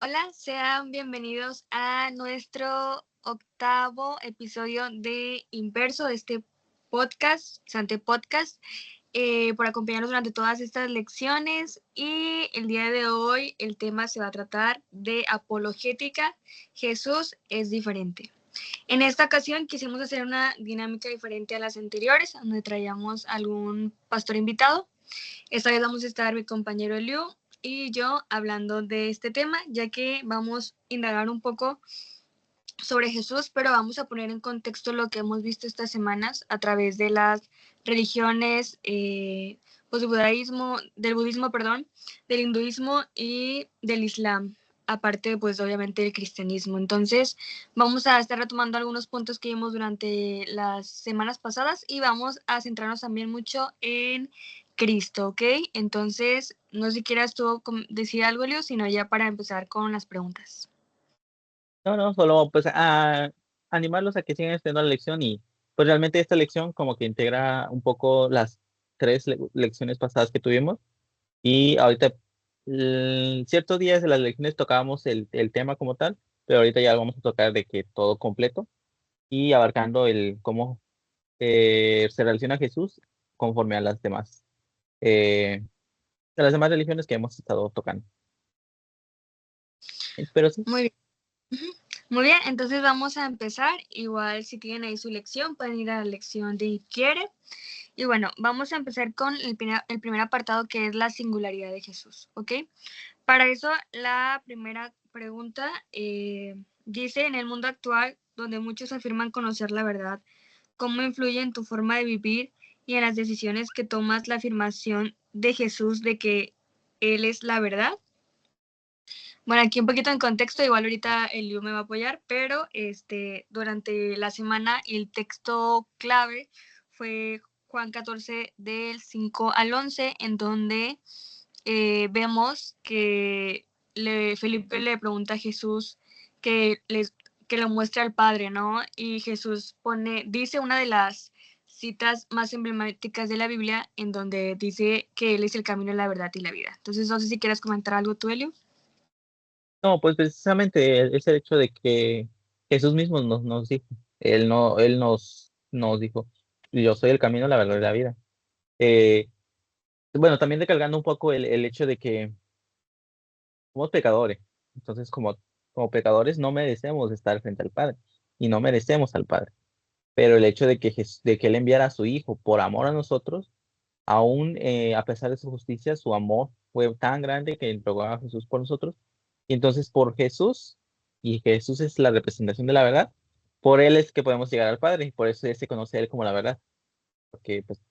Hola, sean bienvenidos a nuestro octavo episodio de Inverso de este podcast, Sante Podcast, por acompañarnos durante todas estas lecciones. Y el día de hoy el tema se va a tratar de apologética. Jesús es diferente. En esta ocasión quisimos hacer una dinámica diferente a las anteriores, donde traíamos algún pastor invitado. Esta vez vamos a estar mi compañero Liu y yo hablando de este tema, ya que vamos a indagar un poco sobre Jesús, pero vamos a poner en contexto lo que hemos visto estas semanas a través de las religiones, pues del budismo, perdón, del hinduismo y del islam, aparte pues obviamente del cristianismo. Entonces vamos a estar retomando algunos puntos que vimos durante las semanas pasadas y vamos a centrarnos también mucho en Cristo, ¿ok? Entonces, no sé si quieras tú decir algo, Leo, sino ya para empezar con las preguntas. No, solo pues a animarlos a que sigan estudiando la lección y pues realmente esta lección como que integra un poco las tres lecciones pasadas que tuvimos y ahorita ciertos días de las lecciones tocábamos el tema como tal, pero ahorita ya lo vamos a tocar de que todo completo y abarcando el cómo se relaciona Jesús conforme eh, a las demás religiones que hemos estado tocando. Pero sí. Muy bien. Ujú. Muy bien, entonces vamos a empezar. Igual si tienen ahí su lección, pueden ir a la lección de quiere. Y bueno, vamos a empezar con el primer apartado que es la singularidad de Jesús, ¿ok? Para eso, la primera pregunta dice, en el mundo actual, donde muchos afirman conocer la verdad, ¿cómo influye en tu forma de vivir y en las decisiones que tomas la afirmación de Jesús de que Él es la verdad? Bueno, aquí un poquito en contexto, igual ahorita el Liu me va a apoyar, pero durante la semana el texto clave fue Juan 14 del 5 al 11, en donde vemos que Felipe le pregunta a Jesús que, que lo muestre al Padre, ¿no? Y Jesús dice una de las citas más emblemáticas de la Biblia, en donde dice que Él es el camino, la verdad y la vida. Entonces, no sé si quieres comentar algo tú, Elio. No, pues precisamente es el hecho de que Jesús mismo nos dijo, él nos dijo, yo soy el camino, la verdad y la vida. Eh, bueno, también recalcando un poco el hecho de que somos pecadores, entonces como pecadores no merecemos estar frente al Padre y no merecemos al Padre, pero el hecho de que, de que Él enviara a su Hijo por amor a nosotros, aún a pesar de su justicia, su amor fue tan grande que entregó a Jesús por nosotros. Y entonces por Jesús, y Jesús es la representación de la verdad, por Él es que podemos llegar al Padre, y por eso se conoce a Él como la verdad, porque pues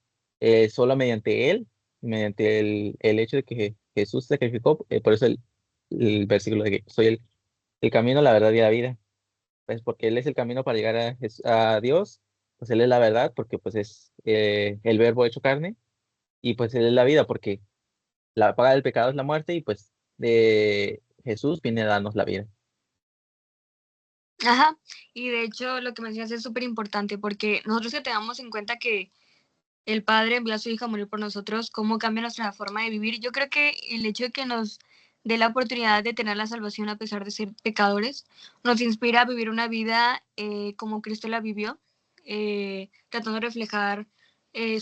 solo mediante Él, mediante el hecho de que Jesús se sacrificó, por eso el versículo de que soy el camino, la verdad y la vida, pues porque Él es el camino para llegar a Dios, pues Él es la verdad, porque pues es el verbo hecho carne, y pues Él es la vida, porque la paga del pecado es la muerte y pues Jesús viene a darnos la vida. Ajá, y de hecho lo que mencionas es súper importante porque nosotros que tengamos en cuenta que el Padre envió a su Hijo a morir por nosotros, cómo cambia nuestra forma de vivir. Yo creo que el hecho de que nos dé la oportunidad de tener la salvación a pesar de ser pecadores, nos inspira a vivir una vida como Cristo la vivió, tratando de reflejar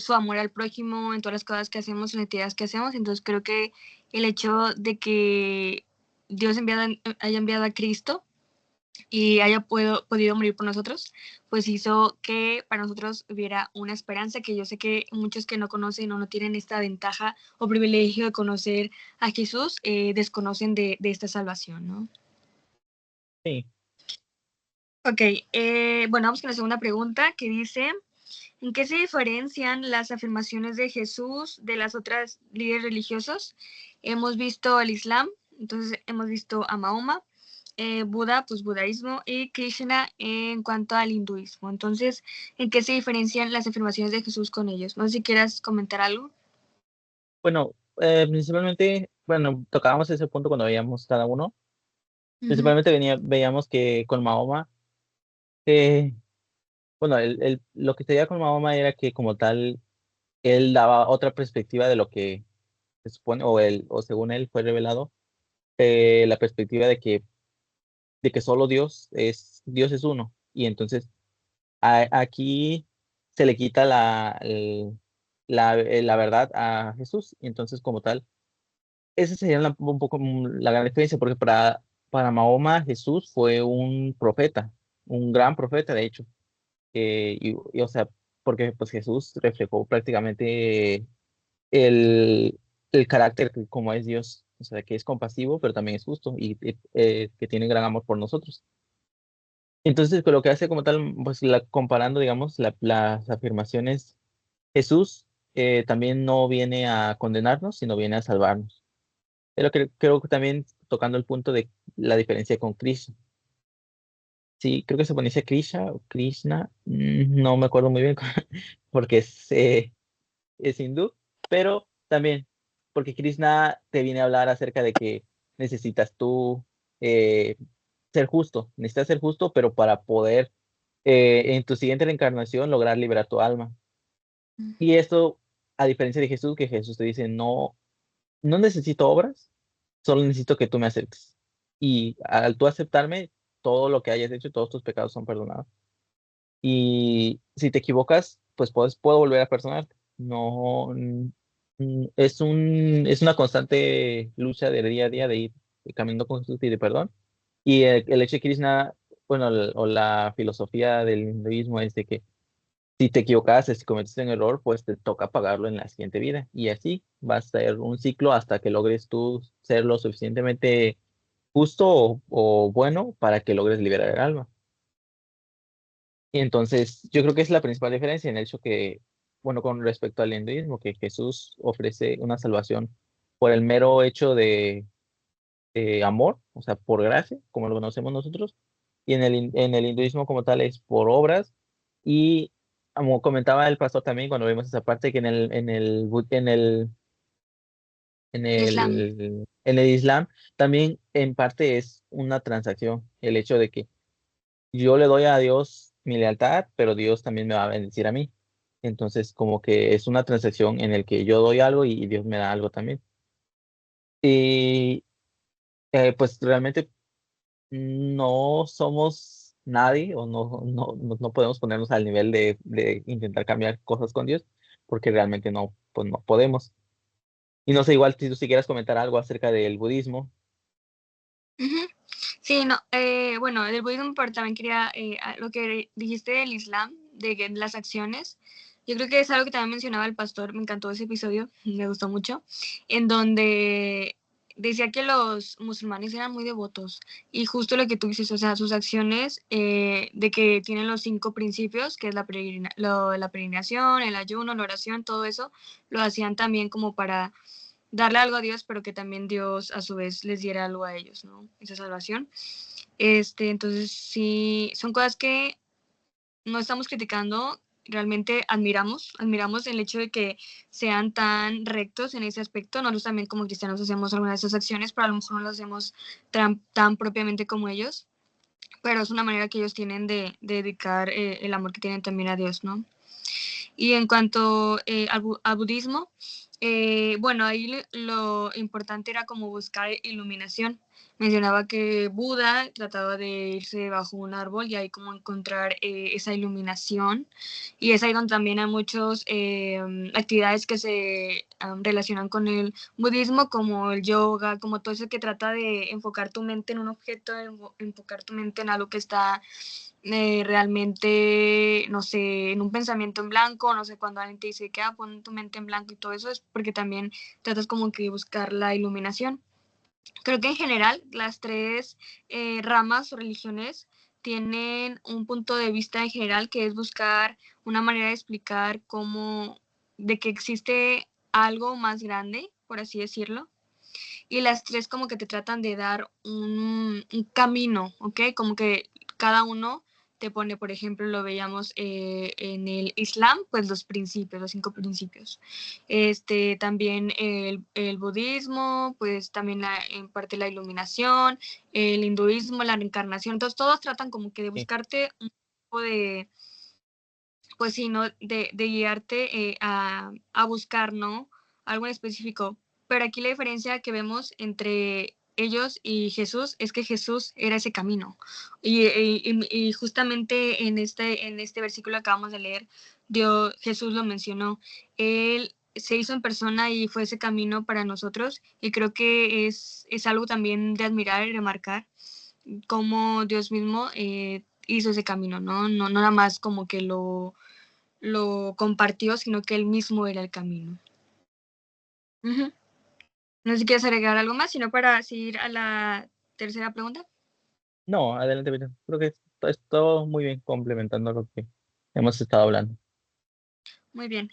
su amor al prójimo en todas las cosas que hacemos, en las actividades que hacemos. Entonces creo que el hecho de que Dios haya enviado a Cristo y haya podido morir por nosotros, pues hizo que para nosotros hubiera una esperanza que yo sé que muchos que no conocen o no tienen esta ventaja o privilegio de conocer a Jesús desconocen de esta salvación, ¿no? Sí, Ok, bueno, vamos con la segunda pregunta que dice, ¿en qué se diferencian las afirmaciones de Jesús de las otras líderes religiosos? Hemos visto el Islam, entonces hemos visto a Mahoma, Buda, pues budaísmo, y Krishna en cuanto al hinduismo. Entonces, ¿en qué se diferencian las afirmaciones de Jesús con ellos? No sé si quieras comentar algo. bueno, principalmente, bueno, tocábamos ese punto cuando veíamos cada uno. Ujú. Principalmente veíamos que con Mahoma, eh, bueno, lo que se veía con Mahoma era que como tal, él daba otra perspectiva de lo que se supone, o según él fue revelado, la perspectiva de que solo Dios es uno. Y entonces aquí se le quita la verdad a Jesús. Y entonces, como tal, esa sería un poco la gran diferencia, porque para Mahoma Jesús fue un profeta, un gran profeta, de hecho. O sea, porque pues Jesús reflejó prácticamente el carácter como es Dios, o sea, que es compasivo, pero también es justo y que tiene gran amor por nosotros. Entonces, pues, lo que hace como tal, pues comparando, digamos, las afirmaciones, Jesús también no viene a condenarnos, sino viene a salvarnos. Pero creo que también tocando el punto de la diferencia con Krishna. Sí, creo que se pronuncia Krishna o Krishna, no me acuerdo muy bien porque es hindú, pero también porque Krishna te viene a hablar acerca de que necesitas tú eh, necesitas ser justo, pero para poder en tu siguiente reencarnación lograr liberar tu alma. Y esto, a diferencia de Jesús, que Jesús te dice, no, no necesito obras, solo necesito que tú me aceptes. Y al tú aceptarme, todo lo que hayas hecho, todos tus pecados son perdonados. Y si te equivocas, pues puedo volver a perdonarte. No, es una constante lucha del día a día de ir caminando con Jesús y de perdón. Y el hecho de Krishna, bueno, o la filosofía del hinduismo es de que si te equivocas, si cometiste un error, pues te toca pagarlo en la siguiente vida. Y así va a ser un ciclo hasta que logres tú ser lo suficientemente justo o bueno para que logres liberar el alma. Y entonces, yo creo que es la principal diferencia en el hecho que, bueno, con respecto al hinduismo, que Jesús ofrece una salvación por el mero hecho de amor, o sea, por gracia, como lo conocemos nosotros, y en el hinduismo como tal es por obras, y como comentaba el pastor también cuando vimos esa parte, que Islam. en el Islam también en parte es una transacción, el hecho de que yo le doy a Dios mi lealtad, pero Dios también me va a bendecir a mí. Entonces, como que es una transacción en el que yo doy algo y Dios me da algo también. Y pues realmente no somos nadie o no podemos ponernos al nivel de intentar cambiar cosas con Dios, porque realmente no, pues no podemos. Y no sé, igual si tú si quieras comentar algo acerca del budismo. Ujú. Sí, no, bueno, del budismo, pero también quería, lo que dijiste del Islam, de que las acciones, yo creo que es algo que también mencionaba el pastor, me encantó ese episodio, me gustó mucho, en donde decía que los musulmanes eran muy devotos y justo lo que tú dices, o sea, sus acciones de que tienen los 5 principios, que es la peregrinación, el ayuno, la oración, todo eso, lo hacían también como para darle algo a Dios, pero que también Dios a su vez les diera algo a ellos, ¿no? Esa salvación. Entonces sí, son cosas que no estamos criticando, realmente admiramos el hecho de que sean tan rectos en ese aspecto. Nosotros también como cristianos hacemos algunas de esas acciones, pero a lo mejor no lo hacemos tan propiamente como ellos, pero es una manera que ellos tienen de dedicar el amor que tienen también a Dios, ¿no? Y en cuanto al budismo, bueno, ahí lo importante era como buscar iluminación. Mencionaba que Buda trataba de irse bajo un árbol y ahí como encontrar esa iluminación. Y es ahí donde también hay muchas actividades que se relacionan con el budismo, como el yoga, como todo eso que trata de enfocar tu mente en un objeto, enfocar tu mente en algo que está realmente, no sé, en un pensamiento en blanco, no sé, cuando alguien te dice que pon tu mente en blanco y todo eso, es porque también tratas como que buscar la iluminación. Creo que en general las tres ramas o religiones tienen un punto de vista en general que es buscar una manera de explicar cómo, de que existe algo más grande, por así decirlo, y las tres como que te tratan de dar un camino, ¿ok? Como que cada uno te pone, por ejemplo, lo veíamos en el Islam, pues los principios, los 5 principios. También el budismo, pues también en parte la iluminación, el hinduismo, la reencarnación. Entonces todos tratan como que de Sí, buscarte un poco de, pues sí, ¿no? De guiarte a buscar, ¿no? Algo en específico. Pero aquí la diferencia que vemos entre ellos y Jesús es que Jesús era ese camino. Y justamente en este versículo que acabamos de leer, Jesús lo mencionó. Él se hizo en persona y fue ese camino para nosotros, y creo que es algo también de admirar y remarcar cómo Dios mismo hizo ese camino, ¿no? No nada más como que lo compartió, sino que él mismo era el camino. Uh-huh. No sé si quieres agregar algo más, sino para seguir a la tercera pregunta. No, adelante, Peter. Creo que es todo muy bien complementando lo que hemos estado hablando. Muy bien.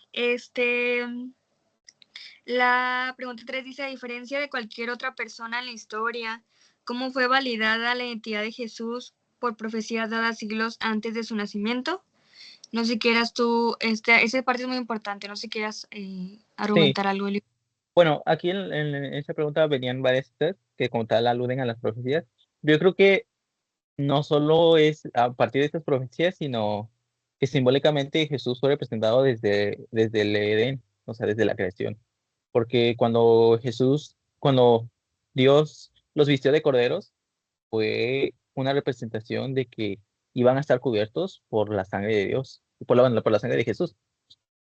La pregunta 3 dice, a diferencia de cualquier otra persona en la historia, ¿cómo fue validada la identidad de Jesús por profecías dadas siglos antes de su nacimiento? No sé si quieras tú, esa parte es muy importante, no sé si quieras Sí, argumentar algo. bueno, aquí en esta pregunta venían varias citas que como tal aluden a las profecías. Yo creo que no solo es a partir de estas profecías, sino que simbólicamente Jesús fue representado desde el Edén, o sea, desde la creación. Porque cuando Dios los vistió de corderos, fue una representación de que iban a estar cubiertos por la sangre de Dios, por la sangre de Jesús.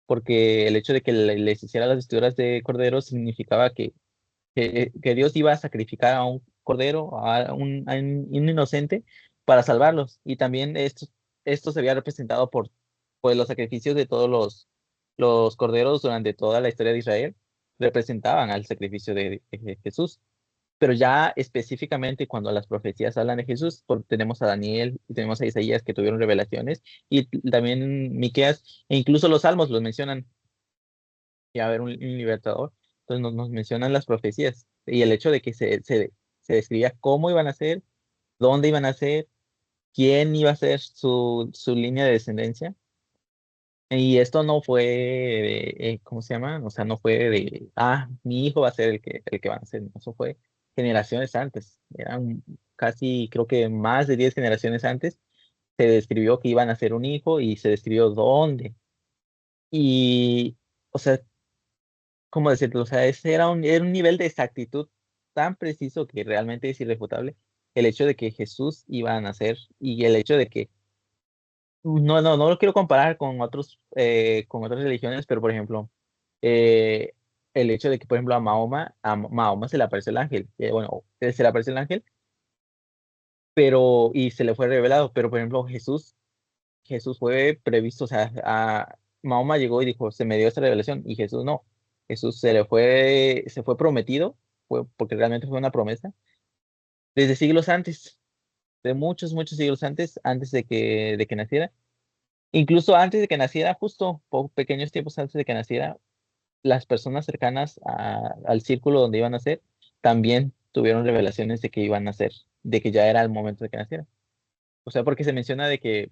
Porque el hecho de que les hiciera las vestiduras de corderos significaba que Dios iba a sacrificar a un cordero, a un inocente, para salvarlos. Y también esto se había representado por pues, los sacrificios de todos los corderos durante toda la historia de Israel, representaban al sacrificio de Jesús. Pero ya específicamente cuando las profecías hablan de Jesús, tenemos a Daniel y tenemos a Isaías que tuvieron revelaciones, y también Miqueas, e incluso los salmos los mencionan, que va a haber un libertador. Entonces nos mencionan las profecías y el hecho de que se describía cómo iban a ser, dónde iban a ser, quién iba a ser su línea de descendencia. Y esto no fue ¿cómo se llama? O sea, no fue mi hijo va a ser el que van a ser. Eso fue generaciones antes. Eran casi, creo que más de 10 generaciones antes, se describió que iban a ser un hijo y se describió dónde. Y, o sea, ¿cómo decirlo? O sea, ese era un nivel de exactitud tan preciso que realmente es irrefutable. El hecho de que Jesús iba a nacer y el hecho de que, no lo quiero comparar con otras religiones, pero por ejemplo, eh, el hecho de que, por ejemplo, a Mahoma se le apareció el ángel, bueno, se le apareció el ángel, y se le fue revelado, pero por ejemplo, Jesús fue previsto, o sea, Mahoma llegó y dijo, se me dio esta revelación, y Jesús no. Jesús se fue prometido, porque realmente fue una promesa, desde siglos antes, de muchos, muchos siglos antes de que naciera. Incluso antes de que naciera, justo pequeños tiempos antes de que naciera, las personas cercanas al círculo donde iban a nacer también tuvieron revelaciones de que iban a nacer, de que ya era el momento de que naciera. O sea, porque se menciona de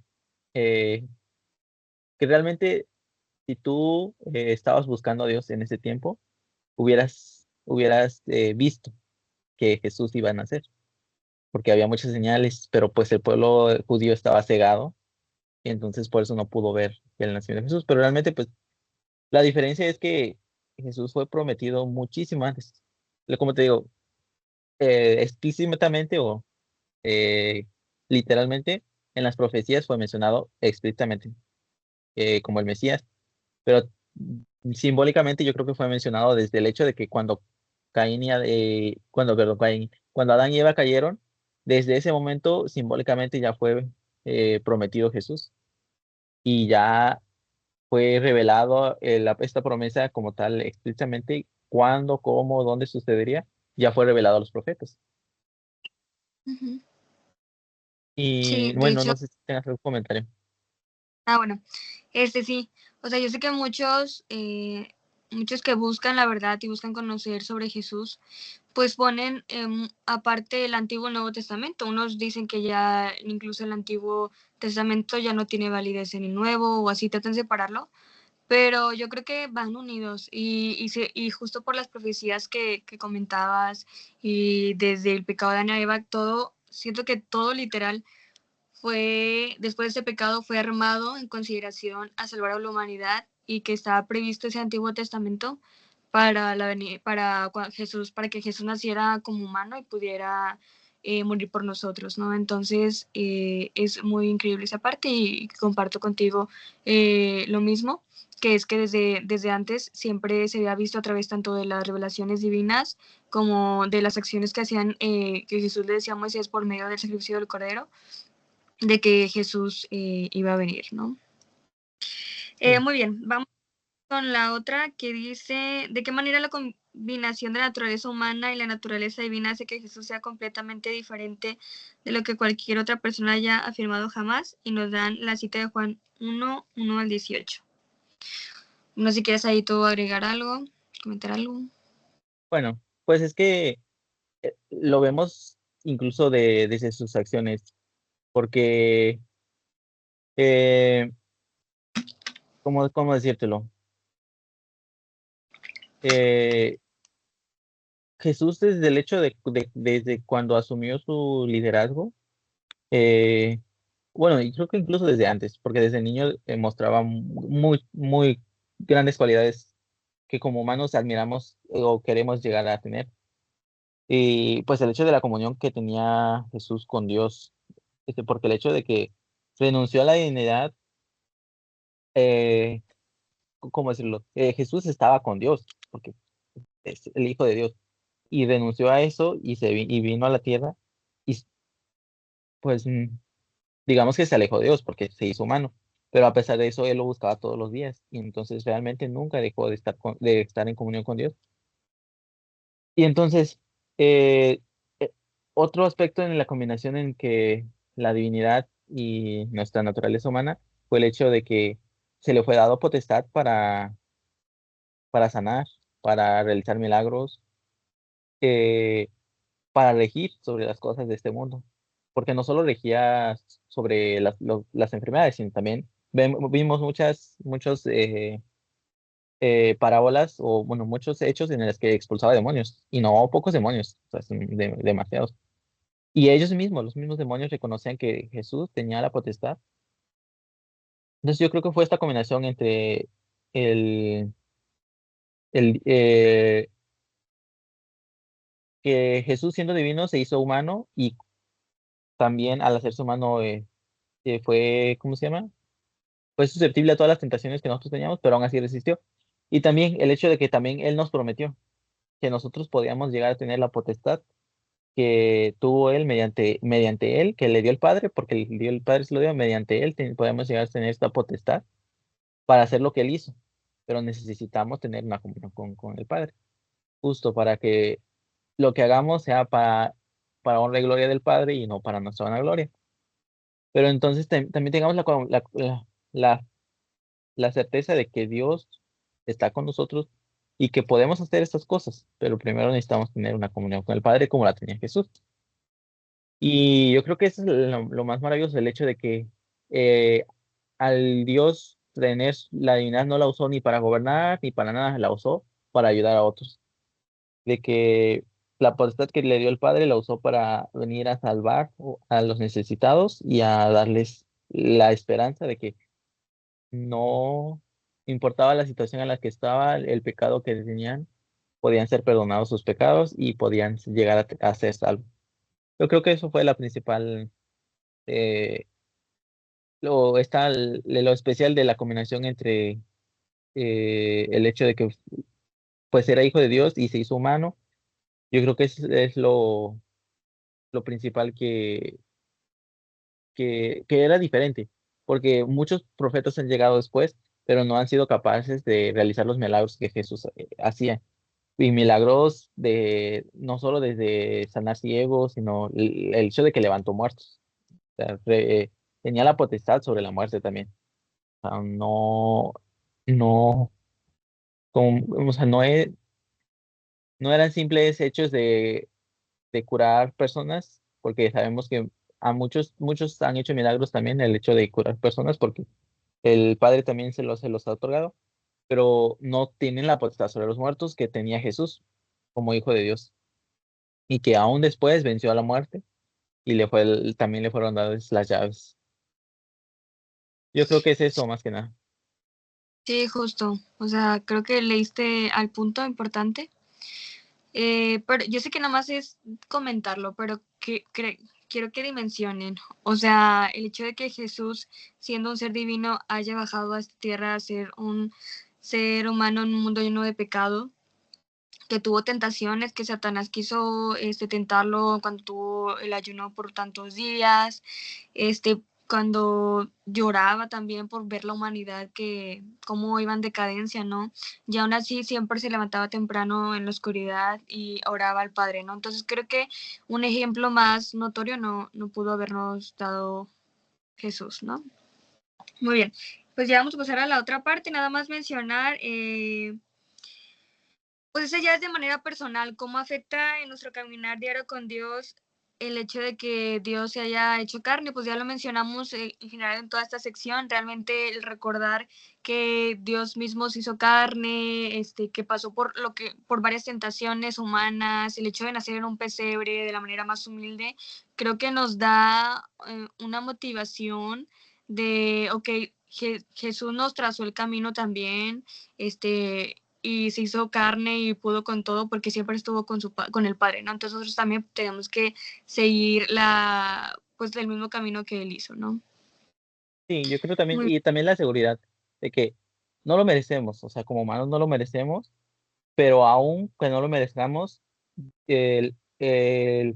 eh, que realmente si tú estabas buscando a Dios en ese tiempo, hubieras visto que Jesús iba a nacer, porque había muchas señales, pero pues el pueblo judío estaba cegado y entonces por eso no pudo ver el nacimiento de Jesús. Pero realmente, pues la diferencia es que Jesús fue prometido muchísimo antes. Como te digo, explícitamente o eh, literalmente en las profecías fue mencionado explícitamente como el Mesías, pero simbólicamente yo creo que fue mencionado desde el hecho de que cuando Adán y Eva cayeron, desde ese momento simbólicamente ya fue prometido Jesús y ya fue revelado esta promesa como tal explícitamente cuándo, cómo, dónde sucedería, ya fue revelado a los profetas. Uh-huh. Sí, Y de bueno, hecho, no sé si tengas algún comentario. bueno, sí, o sea, yo sé que muchos que buscan la verdad y buscan conocer sobre Jesús, pues ponen aparte el Antiguo y el Nuevo Testamento. Unos dicen que ya incluso el Antiguo Testamento ya no tiene validez en el Nuevo o así, tratan de separarlo, pero yo creo que van unidos y justo por las profecías que comentabas y desde el pecado de Adán y Eva, todo, siento que todo literal después de ese pecado fue armado en consideración a salvar a la humanidad y que estaba previsto ese Antiguo Testamento para que Jesús naciera como humano y pudiera morir por nosotros, ¿no? Entonces es muy increíble esa parte y comparto contigo lo mismo, que es que desde antes siempre se había visto a través tanto de las revelaciones divinas como de las acciones que hacían, que Jesús le decía a Moisés por medio del sacrificio del Cordero, de que Jesús iba a venir, ¿no? Muy bien, vamos con la otra que dice, ¿de qué manera la combinación de la naturaleza humana y la naturaleza divina hace que Jesús sea completamente diferente de lo que cualquier otra persona haya afirmado jamás? Y nos dan la cita de Juan 1, 1 al 18. No sé si quieres ahí tú agregar algo, comentar algo. Bueno, pues es que lo vemos incluso desde sus acciones, porque, eh, ¿cómo decírtelo? Eh, Jesús desde el hecho desde cuando asumió su liderazgo, eh, bueno, y creo que incluso desde antes, porque desde niño mostraba muy, muy grandes cualidades que como humanos admiramos o queremos llegar a tener. Y pues el hecho de la comunión que tenía Jesús con Dios, porque el hecho de que renunció a la divinidad, eh, ¿cómo decirlo? Jesús estaba con Dios, porque es el Hijo de Dios, y renunció a eso y vino a la tierra, y pues digamos que se alejó de Dios porque se hizo humano, pero a pesar de eso él lo buscaba todos los días, y entonces realmente nunca dejó de estar en comunión con Dios. Y entonces, eh, eh, otro aspecto en la combinación en que la divinidad y nuestra naturaleza humana fue el hecho de que se le fue dado potestad para sanar, para realizar milagros, eh, para regir sobre las cosas de este mundo. Porque no solo regía sobre las enfermedades, sino también vimos muchos parábolas o, bueno, muchos hechos en los que expulsaba demonios, y no pocos demonios, o sea, demasiados. Y ellos mismos, los mismos demonios, reconocían que Jesús tenía la potestad. Entonces yo creo que fue esta combinación entre el, el, que Jesús siendo divino se hizo humano, y también al hacerse humano fue, ¿cómo se llama? Fue susceptible a todas las tentaciones que nosotros teníamos, pero aún así resistió. Y también el hecho de que también Él nos prometió que nosotros podíamos llegar a tener la potestad que tuvo Él mediante Él, que le dio el Padre, porque el Padre se lo dio, mediante Él podemos llegar a tener esta potestad para hacer lo que Él hizo. Pero necesitamos tener una comunión con el Padre, justo para que lo que hagamos sea para honra y gloria del Padre y no para nuestra vanagloria. Pero entonces también tengamos la, la certeza de que Dios está con nosotros y que podemos hacer estas cosas, pero primero necesitamos tener una comunión con el Padre como la tenía Jesús. Y yo creo que eso es lo más maravilloso, el hecho de que eh, al Dios tener la divinidad no la usó ni para gobernar ni para nada, la usó para ayudar a otros. De que la potestad que le dio el Padre la usó para venir a salvar a los necesitados y a darles la esperanza de que no importaba la situación en la que estaba, el pecado que tenían, podían ser perdonados sus pecados y podían llegar a ser salvos. Yo creo que eso fue la principal, eh, lo especial de la combinación entre el hecho de que pues era hijo de Dios y se hizo humano. Yo creo que es lo principal que era diferente, porque muchos profetas han llegado después, pero no han sido capaces de realizar los milagros que Jesús hacía. Y milagros no solo desde sanar ciegos, sino el hecho de que levantó muertos. O sea, tenía la potestad sobre la muerte también. O sea, no, o sea, no eran simples hechos de curar personas, porque sabemos que a muchos han hecho milagros también, el hecho de curar personas, porque el Padre también se los ha otorgado, pero no tienen la potestad sobre los muertos que tenía Jesús como Hijo de Dios, y que aún después venció a la muerte y también le fueron dadas las llaves. Yo creo que es eso más que nada. Sí, justo. O sea, creo que leíste al punto importante. Pero yo sé que nada más es comentarlo, pero quiero que dimensionen. O sea, el hecho de que Jesús, siendo un ser divino, haya bajado a esta tierra a ser un ser humano en un mundo lleno de pecado, que tuvo tentaciones, que Satanás quiso tentarlo cuando tuvo el ayuno por tantos días, cuando lloraba también por ver la humanidad que cómo iba en decadencia, ¿no? Y aún así siempre se levantaba temprano en la oscuridad y oraba al Padre, ¿no? Entonces creo que un ejemplo más notorio no pudo habernos dado Jesús, ¿no? Muy bien, pues ya vamos a pasar a la otra parte, nada más mencionar pues eso ya es de manera personal, cómo afecta en nuestro caminar diario con Dios el hecho de que Dios se haya hecho carne, pues ya lo mencionamos en general en toda esta sección, realmente el recordar que Dios mismo se hizo carne, que pasó por varias tentaciones humanas, el hecho de nacer en un pesebre de la manera más humilde, creo que nos da una motivación de, ok, Jesús nos trazó el camino también, y se hizo carne y pudo con todo porque siempre estuvo con el Padre, ¿no? Entonces nosotros también tenemos que seguir pues el mismo camino que él hizo, ¿no? Sí, yo creo también, Muy y también la seguridad de que no lo merecemos, o sea, como humanos no lo merecemos, pero aún que no lo merezcamos, el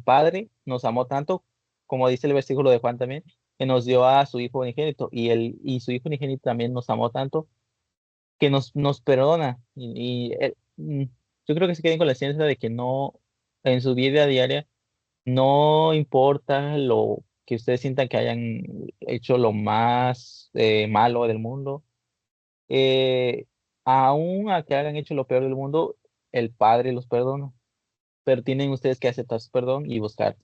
Padre nos amó tanto, como dice el versículo de Juan también, que nos dio a su Hijo unigénito, y su Hijo unigénito también nos amó tanto que nos perdona. Yo creo que se queden con la ciencia de que no, en su vida diaria, no importa lo que ustedes sientan que hayan hecho lo más malo del mundo, eh, aún a que hayan hecho lo peor del mundo, el Padre los perdona, pero tienen ustedes que aceptar su perdón y buscar.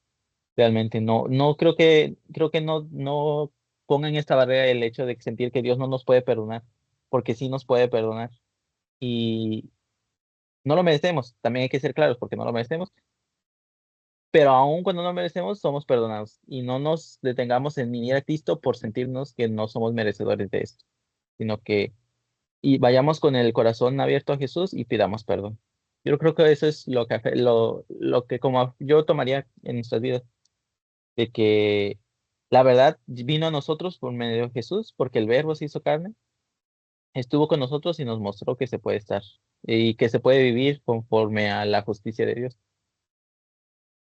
Realmente no creo que no pongan esta barrera el hecho de sentir que Dios no nos puede perdonar, porque sí nos puede perdonar. Y no lo merecemos, también hay que ser claros, porque no lo merecemos, pero aun cuando no lo merecemos, somos perdonados. Y no nos detengamos en venir a Cristo por sentirnos que no somos merecedores de esto, sino que y vayamos con el corazón abierto a Jesús y pidamos perdón. Yo creo que eso es lo que como yo tomaría en nuestras vidas, de que la verdad vino a nosotros por medio de Jesús, porque el Verbo se hizo carne, estuvo con nosotros y nos mostró que se puede estar y que se puede vivir conforme a la justicia de Dios.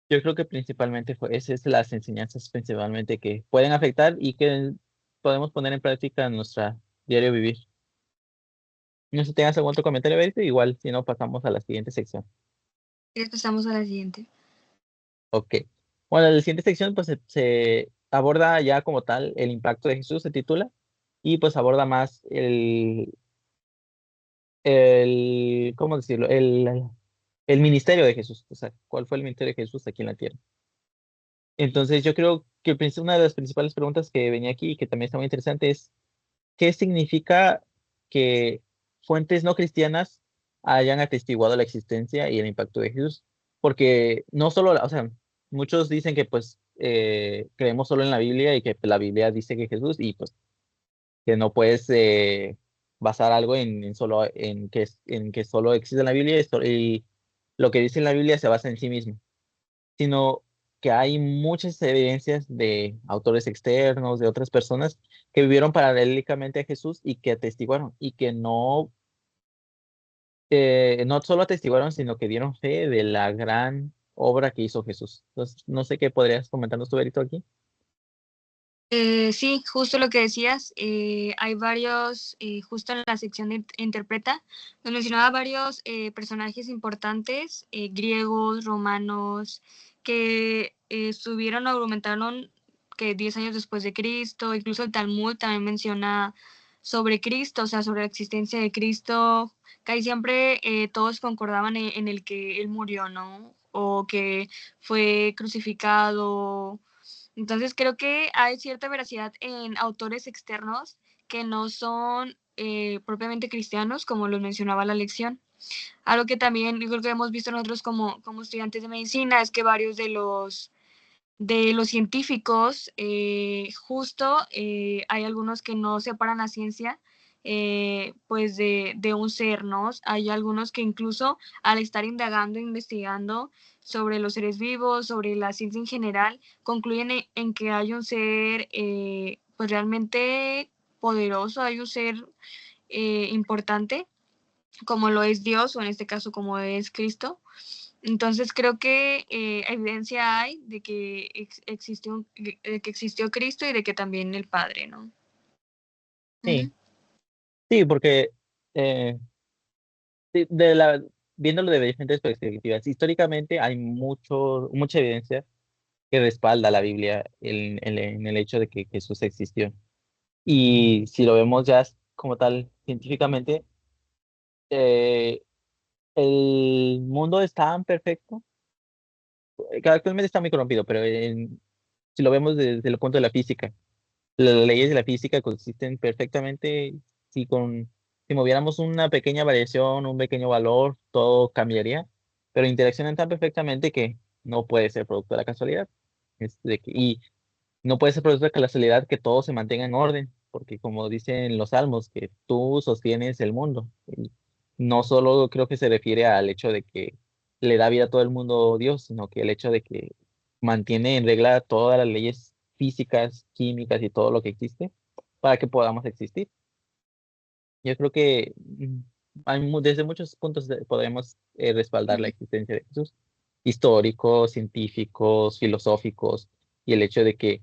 Yo creo que principalmente esas es las enseñanzas principalmente que pueden afectar y que podemos poner en práctica en nuestra diario vivir. No sé si tengas algún otro comentario, Berito, igual si no pasamos a la siguiente sección. bien, pasamos a la siguiente. Ok. Bueno, la siguiente sección pues se aborda ya como tal el impacto de Jesús, se titula, y pues aborda más ¿cómo decirlo? El ministerio de Jesús, o sea, ¿cuál fue el ministerio de Jesús aquí en la tierra? Entonces yo creo que una de las principales preguntas que venía aquí y que también está muy interesante es, ¿qué significa que fuentes no cristianas hayan atestiguado la existencia y el impacto de Jesús? Porque no solo, o sea, muchos dicen que pues creemos solo en la Biblia y que la Biblia dice que Jesús y pues que no puedes basar algo en que solo existe en la Biblia y lo que dice en la Biblia se basa en sí mismo, sino que hay muchas evidencias de autores externos, de otras personas que vivieron paralíticamente a Jesús y que atestiguaron, y que no solo atestiguaron, sino que dieron fe de la gran obra que hizo Jesús. Entonces, no sé qué podrías comentarnos tu verito aquí. Sí, justo lo que decías, hay varios, justo en la sección de Interpreta, nos mencionaba varios personajes importantes, griegos, romanos, que estuvieron o argumentaron que 10 años después de Cristo, incluso el Talmud también menciona sobre Cristo, o sea, sobre la existencia de Cristo, casi siempre todos concordaban en el que él murió, ¿no? O que fue crucificado. Entonces creo que hay cierta veracidad en autores externos que no son propiamente cristianos, como los mencionaba la lección. Algo que también yo creo que hemos visto nosotros como estudiantes de medicina es que varios de los científicos, justo hay algunos que no separan la ciencia pues de un ser, ¿no? Hay algunos que incluso al estar indagando, investigando sobre los seres vivos, sobre la ciencia en general, concluyen en que hay un ser pues realmente poderoso, hay un ser importante, como lo es Dios, o en este caso como es Cristo. Entonces creo que evidencia hay de que existió Cristo y de que también el Padre, ¿no? Sí, Ujú. sí, porque eh, viéndolo de diferentes perspectivas, históricamente hay mucha evidencia que respalda la Biblia en el hecho de que Jesús existió. Y si lo vemos ya como tal científicamente, eh, el mundo es tan perfecto, que actualmente está muy corrompido, pero si lo vemos desde el punto de la física, las leyes de la física consisten perfectamente. Si moviéramos una pequeña variación, un pequeño valor, todo cambiaría, pero interaccionan tan perfectamente que no puede ser producto de la casualidad. Y no puede ser producto de la casualidad que todo se mantenga en orden, porque como dicen los salmos, que tú sostienes el mundo. Y no solo creo que se refiere al hecho de que le da vida a todo el mundo Dios, sino que el hecho de que mantiene en regla todas las leyes físicas, químicas y todo lo que existe para que podamos existir. Yo creo que desde muchos puntos podemos respaldar la existencia de Jesús, históricos, científicos, filosóficos, y el hecho de que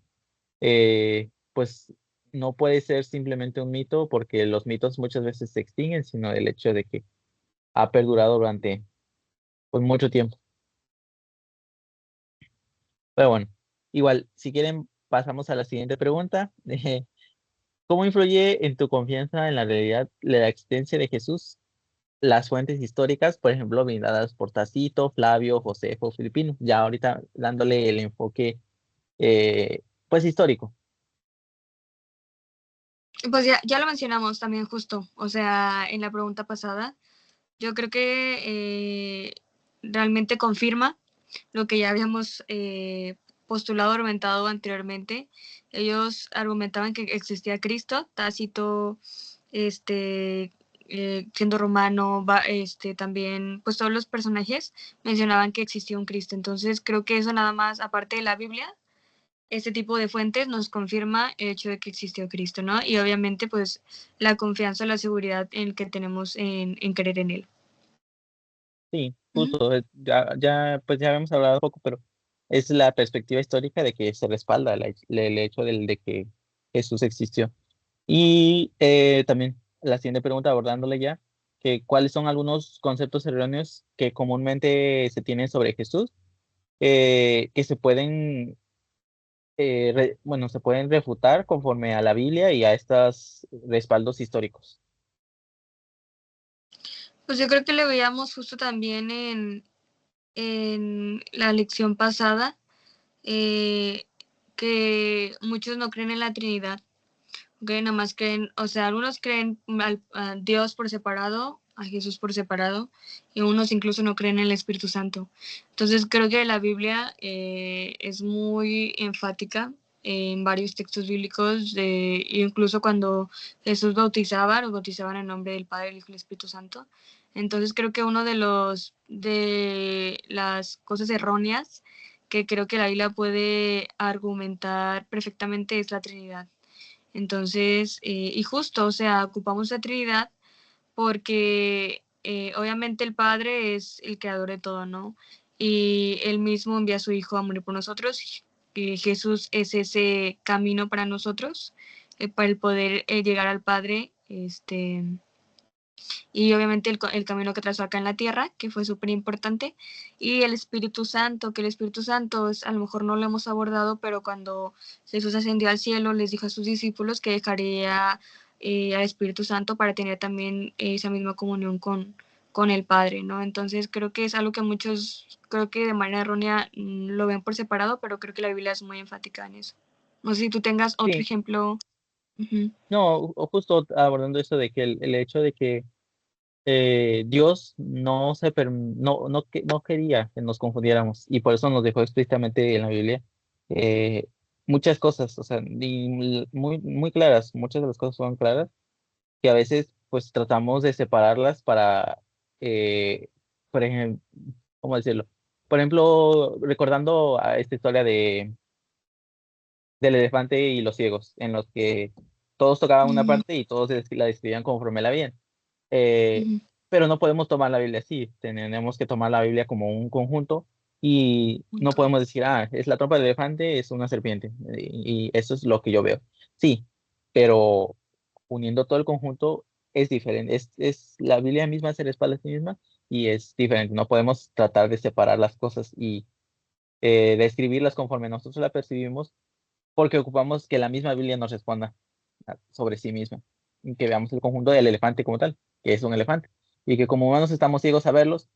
pues no puede ser simplemente un mito, porque los mitos muchas veces se extinguen, sino el hecho de que ha perdurado durante pues, mucho tiempo. Pero bueno, igual, si quieren, pasamos a la siguiente pregunta. ¿Cómo influye en tu confianza en la realidad la existencia de Jesús las fuentes históricas, por ejemplo, brindadas por Tácito, Flavio, Josefo, Filipino? Ya ahorita dándole el enfoque, pues, histórico. Pues ya lo mencionamos también justo, o sea, en la pregunta pasada. Yo creo que realmente confirma lo que ya habíamos postulado, argumentado anteriormente. Ellos argumentaban que existía Cristo, Tácito, siendo romano, también, pues todos los personajes mencionaban que existía un Cristo. Entonces creo que eso nada más, aparte de la Biblia, este tipo de fuentes nos confirma el hecho de que existió Cristo, ¿no? Y obviamente, pues, la confianza, la seguridad en que tenemos en creer en Él. Sí, Ujú. justo, pues ya habíamos hablado un poco, pero es la perspectiva histórica de que se respalda el hecho de que Jesús existió. Y también la siguiente pregunta, abordándole ya, que cuáles son algunos conceptos erróneos que comúnmente se tienen sobre Jesús, que se pueden, bueno, se pueden refutar conforme a la Biblia y a estos respaldos históricos. Pues yo creo que lo veíamos justo también en la lección pasada, eh, que muchos no creen en la Trinidad, que nada más creen, o sea, algunos creen a Dios por separado, a Jesús por separado, y unos incluso no creen en el Espíritu Santo. Entonces creo que la Biblia es muy enfática en varios textos bíblicos, incluso cuando Jesús bautizaba, los bautizaban en nombre del Padre, el Hijo y el Espíritu Santo. Entonces creo que uno de las cosas erróneas que creo que la Biblia puede argumentar perfectamente es la Trinidad. Entonces, y justo, o sea, ocupamos la Trinidad porque obviamente el Padre es el creador de todo, ¿no? Y él mismo envía a su Hijo a morir por nosotros. Y Jesús es ese camino para nosotros, para el poder llegar al Padre, y obviamente el camino que trazó acá en la tierra, que fue súper importante, y el Espíritu Santo, que el Espíritu Santo es, a lo mejor no lo hemos abordado, pero cuando Jesús ascendió al cielo, les dijo a sus discípulos que dejaría al Espíritu Santo para tener también esa misma comunión con el Padre, ¿no? Entonces creo que es algo que muchos, creo que de manera errónea lo ven por separado, pero creo que la Biblia es muy enfática en eso. No sé si tú tengas otro Sí, ejemplo. Uh-huh. no, o justo abordando eso de que el hecho de que Dios no quería que nos confundiéramos, y por eso nos dejó explícitamente en la Biblia eh, muchas cosas, o sea, muy claras, muchas de las cosas son claras, que a veces pues tratamos de separarlas para, eh, por ejemplo, ¿cómo decirlo? Por ejemplo, recordando a esta historia del elefante y los ciegos, en los que todos tocaban una Mm, parte y todos la describían conforme la veían. Eh, ujú, pero no podemos tomar la Biblia así, tenemos que tomar la Biblia como un conjunto y no punto. podemos decir, es la trompa del elefante, es una serpiente, y eso es lo que yo veo. Sí, pero uniendo todo el conjunto es diferente, la Biblia misma se respalda a sí misma y es diferente, no podemos tratar de separar las cosas y describirlas conforme nosotros la percibimos, porque ocupamos que la misma Biblia nos responda sobre sí misma, y que veamos el conjunto del elefante como tal, que es un elefante, y que como humanos estamos ciegos a verlos,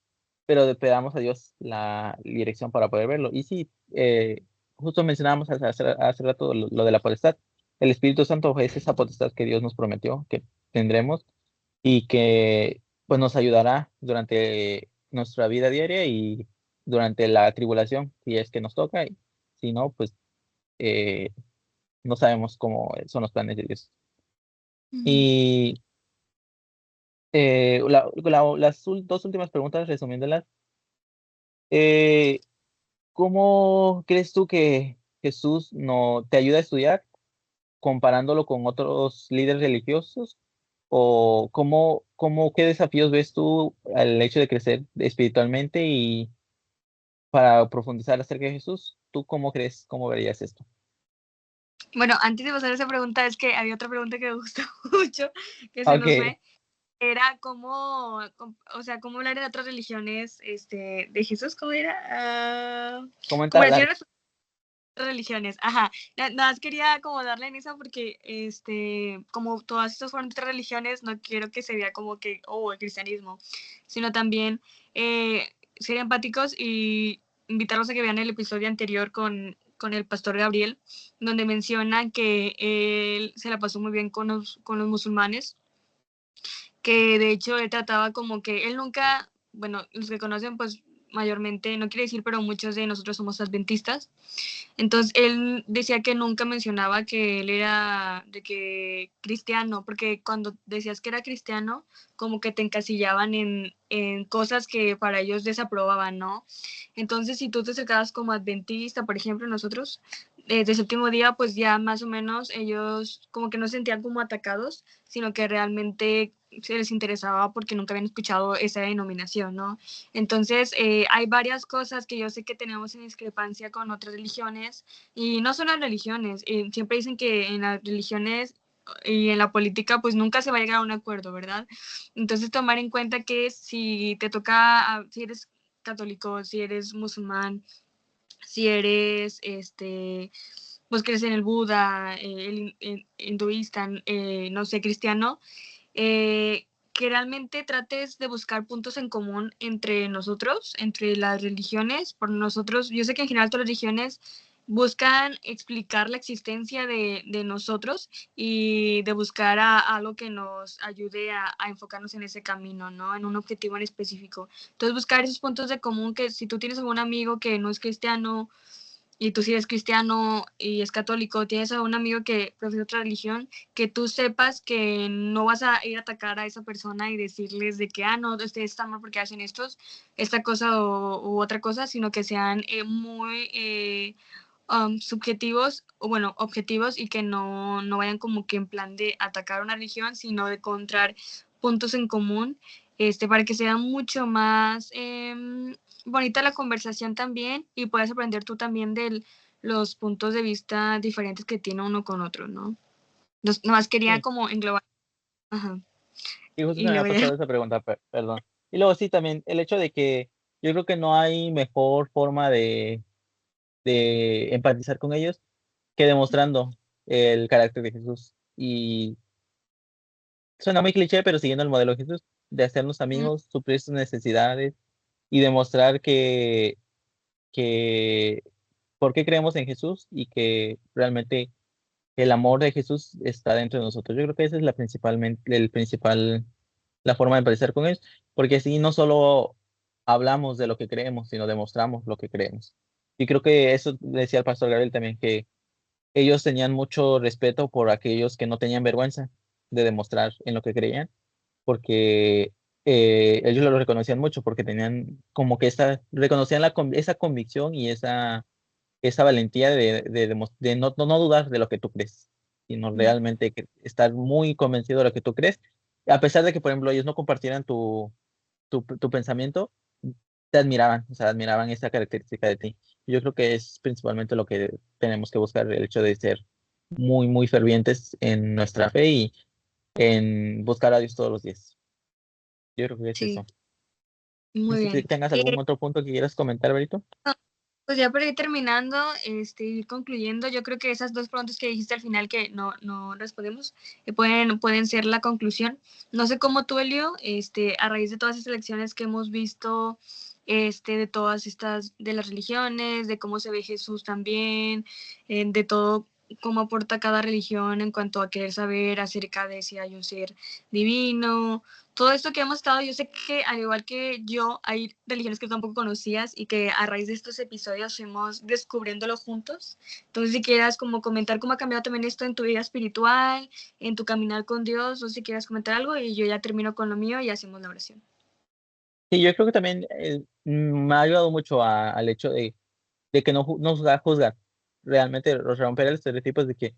pero le pedamos a Dios la dirección para poder verlo. Y sí, justo mencionábamos hace rato lo de la potestad. El Espíritu Santo es esa potestad que Dios nos prometió que tendremos y que pues nos ayudará durante nuestra vida diaria y durante la tribulación, si es que nos toca, y si no, pues eh, no sabemos cómo son los planes de Dios. Ujú. Y dos últimas preguntas, resumiéndolas. Eh, ¿Cómo crees tú que Jesús no te ayuda a estudiar comparándolo con otros líderes religiosos? ¿O qué desafíos ves tú al hecho de crecer espiritualmente y para profundizar acerca de Jesús? ¿Tú cómo crees, cómo verías esto? Bueno, antes de pasar a esa pregunta, es que había otra pregunta que me gustó mucho, que se nos Ok, fue. Era o sea, cómo hablar de otras religiones, de Jesús, ¿cómo era? ¿cómo entablar? Comparación de otras religiones, ajá. Nada más quería como darle en esa porque, como todas estas fueron otras religiones, no quiero que se vea como que, oh, el cristianismo, sino también ser empáticos y invitarlos a que vean el episodio anterior con el pastor Gabriel, donde menciona que él se la pasó muy bien con los musulmanes, que de hecho él trataba como que él nunca, bueno, los que conocen pues mayormente, no quiere decir, pero muchos de nosotros somos adventistas. Entonces él decía que nunca mencionaba que él era de que cristiano, porque cuando decías que era cristiano, como que te encasillaban en cosas que para ellos desaprobaban, ¿no? Entonces si tú te acercabas como adventista, por ejemplo, nosotros, de séptimo día, pues ya más o menos ellos como que no se sentían como atacados, sino que realmente se les interesaba porque nunca habían escuchado esa denominación, ¿no? Entonces, hay varias cosas que yo sé que tenemos en discrepancia con otras religiones y no son las religiones. Siempre dicen que en las religiones y en la política pues nunca se va a llegar a un acuerdo, ¿verdad? Entonces, tomar en cuenta que si te toca, si eres católico, si eres musulmán, si eres, pues crees en el Buda, el hinduista, no sé, cristiano, que realmente trates de buscar puntos en común entre nosotros, entre las religiones, por nosotros, yo sé que en general todas las religiones buscan explicar la existencia de nosotros y de buscar a algo que nos ayude a enfocarnos en ese camino, ¿no? En un objetivo en específico. Entonces buscar esos puntos de común que si tú tienes algún amigo que no es cristiano y tú si eres cristiano y es católico, tienes a un amigo que profesa otra religión, que tú sepas que no vas a ir a atacar a esa persona y decirles de que, no, ustedes están mal porque hacen esta cosa u otra cosa, sino que sean muy subjetivos, o bueno, objetivos y que no vayan como que en plan de atacar una religión, sino de encontrar puntos en común, para que sea mucho más bonita la conversación también y puedas aprender tú también de los puntos de vista diferentes que tiene uno con otro, ¿no? Nomás quería Sí, como englobar. Ajá. y justo se Y me ha luego ya. pasado esa pregunta, perdón. Y luego sí, también el hecho de que yo creo que no hay mejor forma de empatizar con ellos que demostrando el carácter de Jesús. Y suena muy cliché, pero siguiendo el modelo de Jesús, de hacernos amigos, suplir sus necesidades y demostrar que por qué creemos en Jesús y que realmente el amor de Jesús está dentro de nosotros. Yo creo que esa es la forma de empatizar con ellos, porque así no solo hablamos de lo que creemos, sino demostramos lo que creemos. Y creo que eso decía el pastor Gabriel también, que ellos tenían mucho respeto por aquellos que no tenían vergüenza de demostrar en lo que creían, porque ellos lo reconocían mucho, porque tenían como que reconocían esa convicción y esa valentía de no dudar de lo que tú crees, sino Mm. realmente estar muy convencido de lo que tú crees, a pesar de que, por ejemplo, ellos no compartieran tu pensamiento, te admiraban, o sea, admiraban esa característica de ti. Yo creo que es principalmente lo que tenemos que buscar, el hecho de ser muy, muy fervientes en nuestra fe y en buscar a Dios todos los días. Yo creo que es Sí, eso. No muy sé si bien. tengas algún otro punto que quieras comentar, Berito. Pues ya para ir terminando, ir concluyendo, yo creo que esas dos preguntas que dijiste al final que no respondimos pueden ser la conclusión. No sé cómo tú, Elio, a raíz de todas estas lecciones que hemos visto, de todas estas, de las religiones, de cómo se ve Jesús también, de todo cómo aporta cada religión en cuanto a querer saber acerca de si hay un ser divino, todo esto que hemos estado, yo sé que al igual que yo, hay religiones que tampoco conocías y que a raíz de estos episodios fuimos descubriéndolo juntos. Entonces, si quieras como comentar cómo ha cambiado también esto en tu vida espiritual, en tu caminar con Dios, o si quieras comentar algo y yo ya termino con lo mío y hacemos la oración. Sí, yo creo que también me ha ayudado mucho al hecho de que no juzgar, realmente romper el estereotipo de que,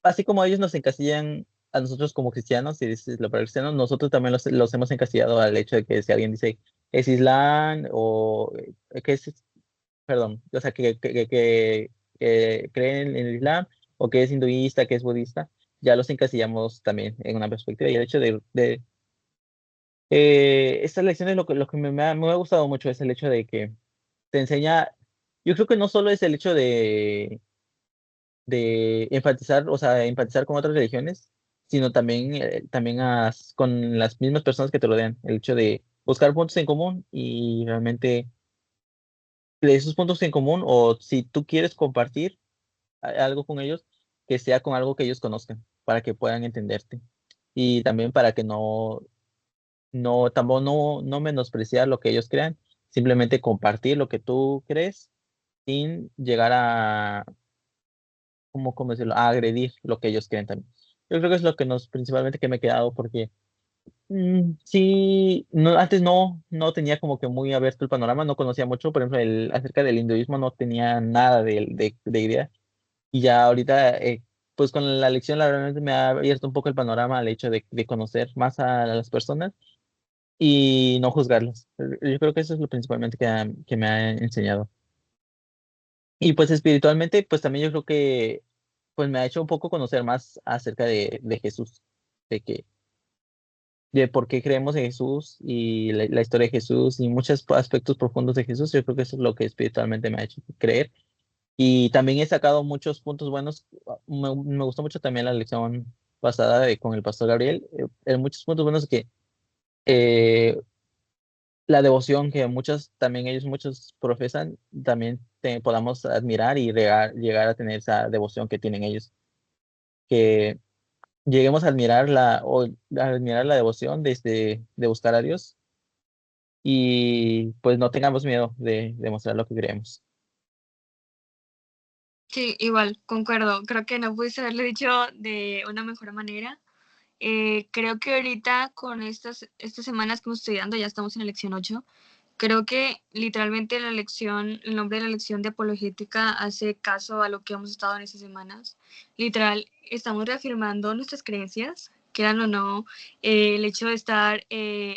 así como ellos nos encasillan a nosotros como cristianos, si dices lo para cristianos, nosotros también los hemos encasillado al hecho de que si alguien dice es Islam o que es, perdón, o sea, que creen en el Islam o que es hinduista, que es budista, ya los encasillamos también en una perspectiva. Y el hecho estas lecciones, lo que me ha gustado mucho es el hecho de que te enseña, yo creo que no solo es el hecho de enfatizar, o sea, empatizar con otras religiones, sino también con las mismas personas que te rodean. El hecho de buscar puntos en común y realmente de esos puntos en común, o si tú quieres compartir algo con ellos, que sea con algo que ellos conozcan, para que puedan entenderte. Y también para que tampoco no menospreciar lo que ellos crean, simplemente compartir lo que tú crees sin llegar ¿cómo decirlo? A agredir lo que ellos creen también. Yo creo que es lo que principalmente que me he quedado, porque sí, no, antes no tenía como que muy abierto el panorama, no conocía mucho, por ejemplo, acerca del hinduismo no tenía nada de idea, y ya ahorita, pues con la lección, la verdad me ha abierto un poco el panorama al hecho de conocer más a las personas y no juzgarlas. Yo creo que eso es lo principalmente que me ha enseñado. Y pues espiritualmente, pues también yo creo que pues me ha hecho un poco conocer más acerca de Jesús, de que, de por qué creemos en Jesús y la historia de Jesús y muchos aspectos profundos de Jesús. Yo creo que eso es lo que espiritualmente me ha hecho creer. Y también he sacado muchos puntos buenos. Me gustó mucho también la lección pasada con el pastor Gabriel. En muchos puntos buenos que eh, la devoción que muchos profesan, también podamos admirar y llegar a tener esa devoción que tienen ellos. Que lleguemos a admirar la devoción de buscar a Dios y pues no tengamos miedo de demostrar lo que creemos. Sí, igual, concuerdo. Creo que no pudiste haberle dicho de una mejor manera. Creo que ahorita con estas semanas que hemos estudiando, ya estamos en la lección 8. Creo que literalmente el nombre de la lección de apologética hace caso a lo que hemos estado en estas semanas. Literal, estamos reafirmando nuestras creencias, quieran o no, el hecho de estar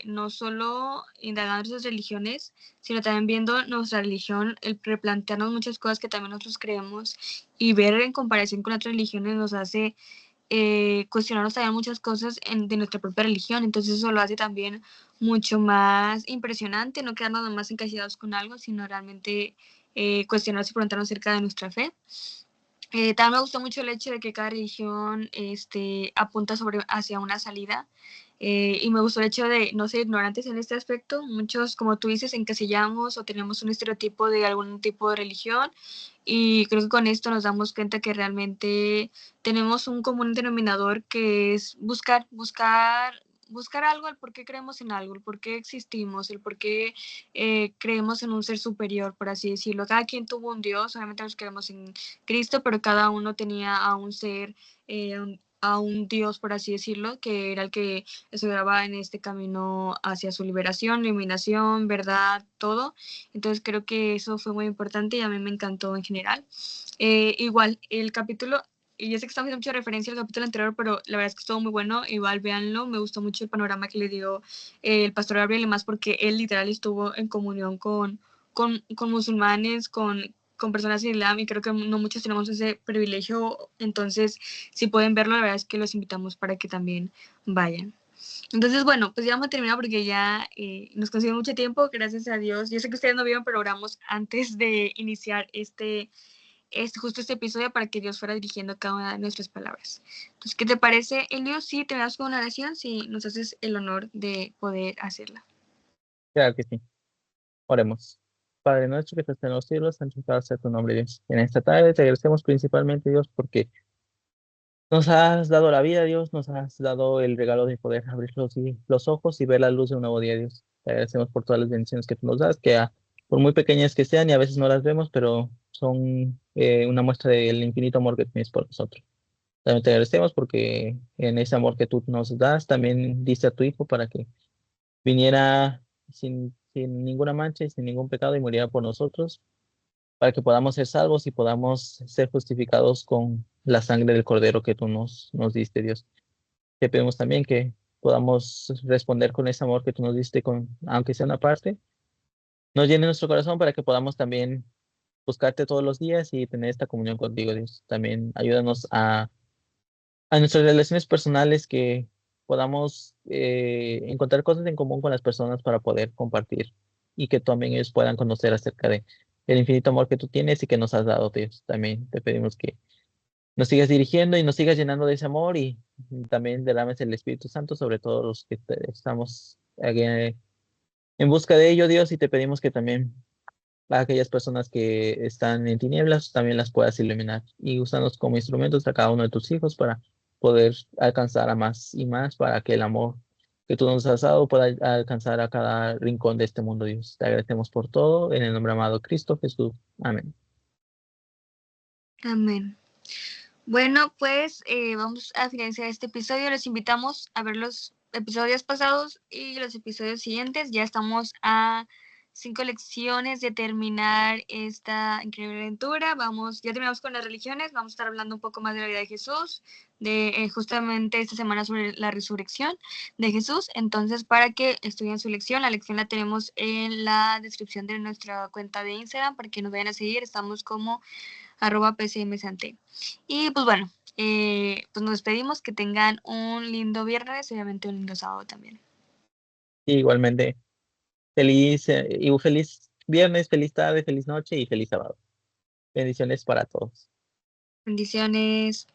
no solo indagando nuestras religiones, sino también viendo nuestra religión, el replantearnos muchas cosas que también nosotros creemos y ver en comparación con otras religiones nos hace cuestionarnos también muchas cosas de nuestra propia religión. Entonces eso lo hace también mucho más impresionante, no quedarnos nomás encasillados con algo, sino realmente cuestionarnos y preguntarnos acerca de nuestra fe. También me gustó mucho el hecho de que cada religión apunta hacia una salida. Y me gustó el hecho de no ser ignorantes en este aspecto. Muchos, como tú dices, encasillamos o tenemos un estereotipo de algún tipo de religión y creo que con esto nos damos cuenta que realmente tenemos un común denominador que es buscar algo, el por qué creemos en algo, el por qué existimos, el por qué creemos en un ser superior, por así decirlo. Cada quien tuvo un Dios, obviamente nos creemos en Cristo, pero cada uno tenía a un ser a un Dios, por así decirlo, que era el que aseguraba en este camino hacia su liberación, iluminación, verdad, todo. Entonces creo que eso fue muy importante y a mí me encantó en general. Igual, el capítulo, y yo sé que estamos haciendo mucha referencia al capítulo anterior, pero la verdad es que estuvo muy bueno, igual véanlo, me gustó mucho el panorama que le dio el pastor Gabriel, y más porque él literal estuvo en comunión con musulmanes, con personas islam, y creo que no muchos tenemos ese privilegio. Entonces si pueden verlo, la verdad es que los invitamos para que también vayan. Entonces, bueno, pues ya vamos a terminar porque ya nos consumió mucho tiempo, gracias a Dios. Yo sé que ustedes no vieron, pero oramos antes de iniciar justo este episodio para que Dios fuera dirigiendo cada una de nuestras palabras. Entonces, ¿qué te parece, Elio? Si te das con una oración, si nos haces el honor de poder hacerla. Claro que sí. Oremos. Padre nuestro que estás en los cielos, santificado sea tu nombre, Dios. En esta tarde te agradecemos principalmente, Dios, porque nos has dado la vida, Dios, nos has dado el regalo de poder abrir los ojos y ver la luz de un nuevo día, Dios. Te agradecemos por todas las bendiciones que tú nos das, que por muy pequeñas que sean y a veces no las vemos, pero son una muestra del infinito amor que tienes por nosotros. También te agradecemos porque en ese amor que tú nos das, también diste a tu Hijo para que viniera sin ninguna mancha y sin ningún pecado y muriera por nosotros, para que podamos ser salvos y podamos ser justificados con la sangre del Cordero que tú nos diste, Dios. Te pedimos también que podamos responder con ese amor que tú nos diste, aunque sea una parte, nos llene nuestro corazón para que podamos también buscarte todos los días y tener esta comunión contigo, Dios. También ayúdanos a nuestras relaciones personales, que podamos encontrar cosas en común con las personas para poder compartir y que también ellos puedan conocer acerca de el infinito amor que tú tienes y que nos has dado, Dios. También te pedimos que nos sigas dirigiendo y nos sigas llenando de ese amor y también derrames el Espíritu Santo sobre todos los que estamos en busca de ello, Dios, y te pedimos que también a aquellas personas que están en tinieblas también las puedas iluminar y úsanos como instrumentos a cada uno de tus hijos para poder alcanzar a más y más, para que el amor que tú nos has dado pueda alcanzar a cada rincón de este mundo, Dios. Te agradecemos por todo, en el nombre amado Cristo Jesús. Amén. Amén. Bueno, pues vamos a finalizar este episodio. Les invitamos a ver los episodios pasados y los episodios siguientes. Ya estamos a 5 lecciones de terminar esta increíble aventura. Ya terminamos con las religiones. Vamos a estar hablando un poco más de la vida de Jesús, de justamente esta semana sobre la resurrección de Jesús. Entonces, para que estudien su lección, la lección la tenemos en la descripción de nuestra cuenta de Instagram para que nos vayan a seguir. Estamos como @pcmsante. Y pues bueno, pues nos despedimos, que tengan un lindo viernes, obviamente un lindo sábado también. Y igualmente, feliz viernes, feliz tarde, feliz noche y feliz sábado. Bendiciones para todos. Bendiciones.